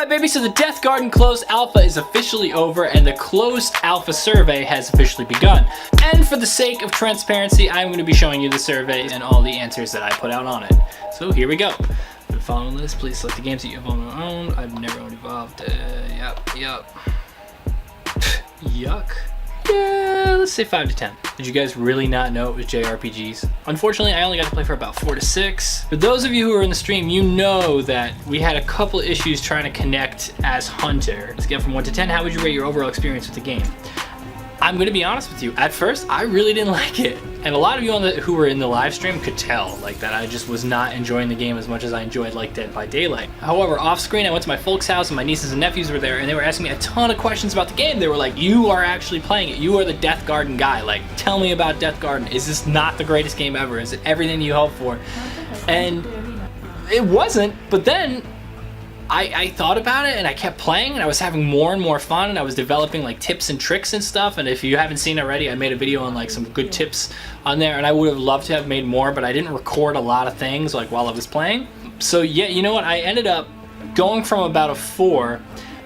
Alright baby, so the Death Garden closed alpha is officially over and the closed alpha survey has officially begun. And for the sake of transparency, I'm going to be showing you the survey and all the answers that I put out on it. So here we go. For the following list, please select the games that you have owned. I've never owned Evolved. Yuck. Yeah, let's say 5 to 10. Did you guys really not know it was JRPGs? Unfortunately, I only got to play for about 4 to 6. For those of you who are in the stream, you know that we had a couple issues trying to connect as Hunter. Scale from 1 to 10, how would you rate your overall experience with the game? I'm gonna be honest with you, at first, I really didn't like it. And a lot of you who were in the live stream could tell like that I just was not enjoying the game as much as I enjoyed like Dead by Daylight. However, off screen, I went to my folks' house and my nieces and nephews were there and they were asking me a ton of questions about the game. They were like, you are actually playing it. You are the Death Garden guy. Like, tell me about Death Garden. Is this not the greatest game ever? Is it everything you hope for? And it wasn't, but then I thought about it and I kept playing and I was having more and more fun and I was developing like tips and tricks and stuff. And if you haven't seen already, I made a video on like some good tips on there and I would have loved to have made more, but I didn't record a lot of things like while I was playing. So yeah, you know what? I ended up going from about a 4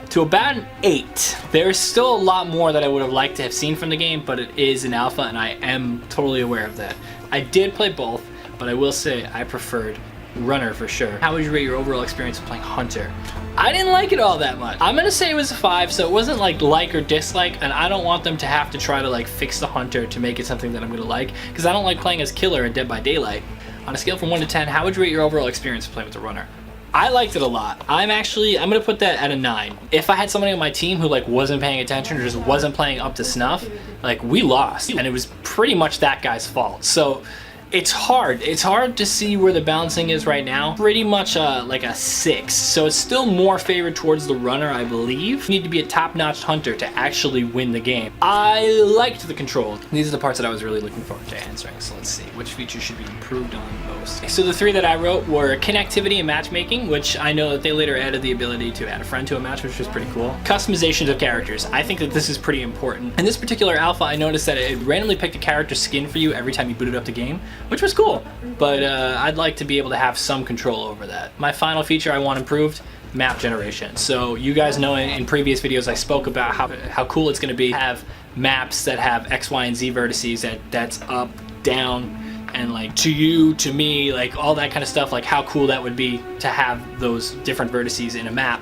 to about an 8. There's still a lot more that I would have liked to have seen from the game, but it is an alpha and I am totally aware of that. I did play both, but I will say I preferred Runner for sure. How would you rate your overall experience of playing Hunter? I didn't like it all that much. I'm gonna say it was a 5, so it wasn't like or dislike, and I don't want them to have to try to like fix the Hunter to make it something that I'm gonna like, because I don't like playing as Killer in Dead by Daylight. On a scale from 1 to 10, how would you rate your overall experience of playing with the Runner? I liked it a lot. I'm gonna put that at a 9. If I had somebody on my team who like wasn't paying attention or just wasn't playing up to snuff, like we lost, and it was pretty much that guy's fault. So it's hard to see where the balancing is right now. Pretty much like a 6, so it's still more favored towards the Runner, I believe. You need to be a top-notch Hunter to actually win the game. I liked the control. These are the parts that I was really looking forward to answering, so let's see which features should be improved on most. So the 3 that I wrote were connectivity and matchmaking, which I know that they later added the ability to add a friend to a match, which was pretty cool. Customizations of characters. I think that this is pretty important. In this particular alpha, I noticed that it randomly picked a character skin for you every time you booted up the game, which was cool, but I'd like to be able to have some control over that. My final feature I want improved, map generation. So you guys know in previous videos I spoke about how cool it's going to be to have maps that have X, Y, and Z vertices that's up, down, and like to you, to me, like all that kind of stuff, like how cool that would be to have those different vertices in a map.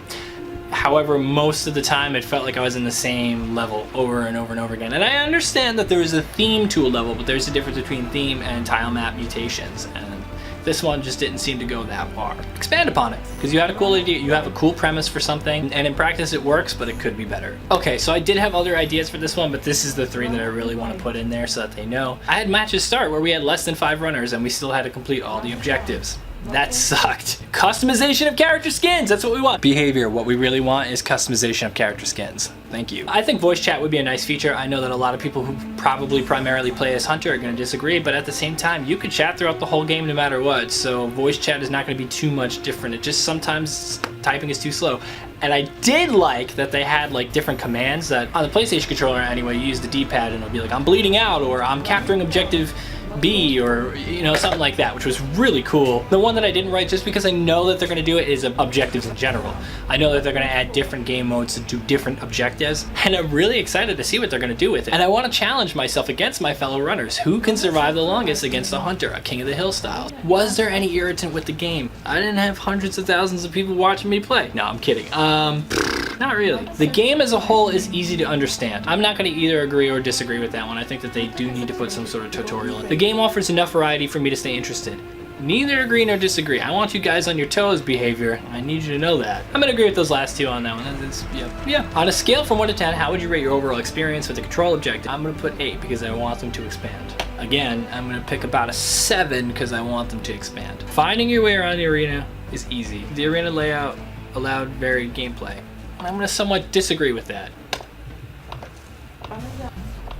However, most of the time it felt like I was in the same level over and over and over again. And I understand that there is a theme to a level, but there's a difference between theme and tile map mutations. And this one just didn't seem to go that far. Expand upon it, because you had a cool idea, you have a cool premise for something, and in practice it works, but it could be better. Okay, so I did have other ideas for this one, but this is the 3 that I really want to put in there so that they know. I had matches start where we had less than 5 runners and we still had to complete all the objectives. That sucked. Customization of character skins, that's what we want. Behavior, what we really want is customization of character skins. Thank you. I think voice chat would be a nice feature. I know that a lot of people who probably primarily play as Hunter are going to disagree, but at the same time, you could chat throughout the whole game no matter what, so voice chat is not going to be too much different. It just sometimes typing is too slow. And I did like that they had like different commands that on the PlayStation controller anyway, you use the D-pad and it'll be like, I'm bleeding out, or I'm capturing objective B, or you know, something like that, which was really cool. The one that I didn't write just because I know that they're going to do it is objectives in general. I know that they're going to add different game modes to do different objectives, and I'm really excited to see what they're going to do with it. And I want to challenge myself against my fellow runners. Who can survive the longest against a Hunter, a King of the Hill style? Was there any irritant with the game? I didn't have hundreds of thousands of people watching me play. No, I'm kidding. Not really. The game as a whole is easy to understand. I'm not going to either agree or disagree with that one. I think that they do need to put some sort of tutorial in. The game offers enough variety for me to stay interested. Neither agree nor disagree. I want you guys on your toes, behavior. I need you to know that. I'm gonna agree with those last 2 on that one. Yeah. On a scale from 1 to 10, how would you rate your overall experience with the control objective? I'm gonna put 8 because I want them to expand. Again, I'm gonna pick about a 7 because I want them to expand. Finding your way around the arena is easy. The arena layout allowed varied gameplay. I'm gonna somewhat disagree with that.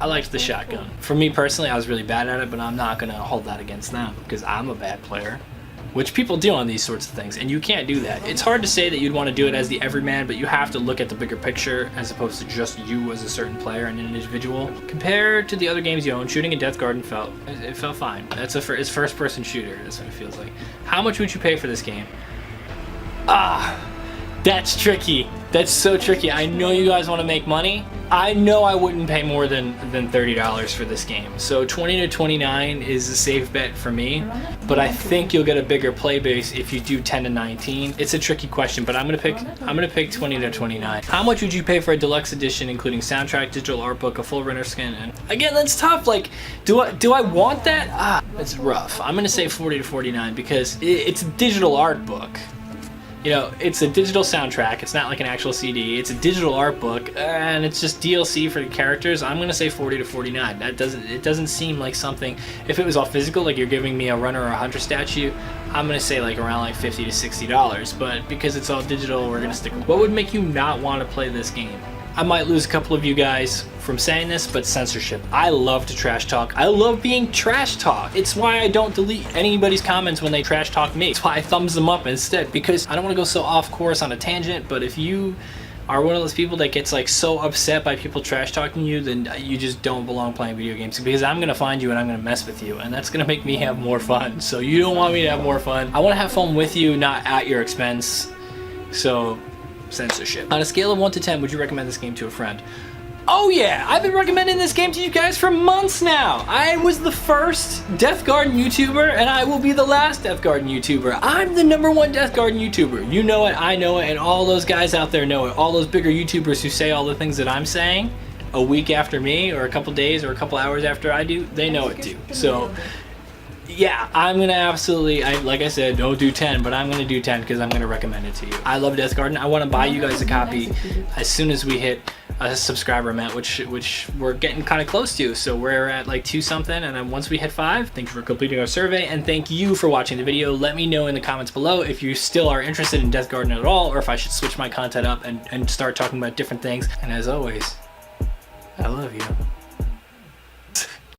I liked the shotgun. For me personally, I was really bad at it, but I'm not gonna hold that against them because I'm a bad player, which people do on these sorts of things, and you can't do that. It's hard to say that you'd want to do it as the everyman, but you have to look at the bigger picture as opposed to just you as a certain player and an individual. Compared to the other games you own, shooting in Death Garden felt fine. It's first-person shooter. That's what it feels like. How much would you pay for this game? That's tricky. That's so tricky. I know you guys want to make money. I know I wouldn't pay more than $30 for this game. So 20 to 29 is a safe bet for me, but I think you'll get a bigger play base if you do 10 to 19. It's a tricky question, but I'm gonna pick 20 to 29. How much would you pay for a deluxe edition, including soundtrack, digital art book, a full render skin? And again, that's tough. Like, do I want that? It's rough. I'm gonna say 40 to 49 because it's a digital art book. You know, it's a digital soundtrack. It's not like an actual CD. It's a digital art book, and it's just DLC for the characters. I'm gonna say 40 to 49. It doesn't seem like something. If it was all physical, like you're giving me a runner or a hunter statue, I'm gonna say like around like $50 to $60. But because it's all digital, we're gonna stick. What would make you not want to play this game? I might lose a couple of you guys from saying this, but censorship. I love to trash talk. I love being trash talk. It's why I don't delete anybody's comments when they trash talk me. It's why I thumbs them up instead, because I don't want to go so off course on a tangent, but if you are one of those people that gets like so upset by people trash talking you, then you just don't belong playing video games, because I'm gonna find you and I'm gonna mess with you, and that's gonna make me have more fun. So you don't want me to have more fun. I want to have fun with you, not at your expense. So censorship. On a scale of 1 to 10, would you recommend this game to a friend? Oh yeah, I've been recommending this game to you guys for months now. I was the first Death Garden YouTuber, and I will be the last Death Garden YouTuber. I'm the #1 Death Garden YouTuber. You know it, I know it, and all those guys out there know it. All those bigger YouTubers who say all the things that I'm saying a week after me, or a couple days, or a couple hours after I do, they know it too. So yeah, I'm gonna absolutely, like I said, don't do 10, but I'm gonna do 10 because I'm gonna recommend it to you. I love Death Garden. I want to buy you guys a copy as soon as we hit a subscriber amount, which we're getting kind of close to. So we're at like 2 something, and then once we hit 5, thank you for completing our survey, and thank you for watching the video. Let me know in the comments below if you still are interested in Death Garden at all, or if I should switch my content up and start talking about different things. And as always, I love you.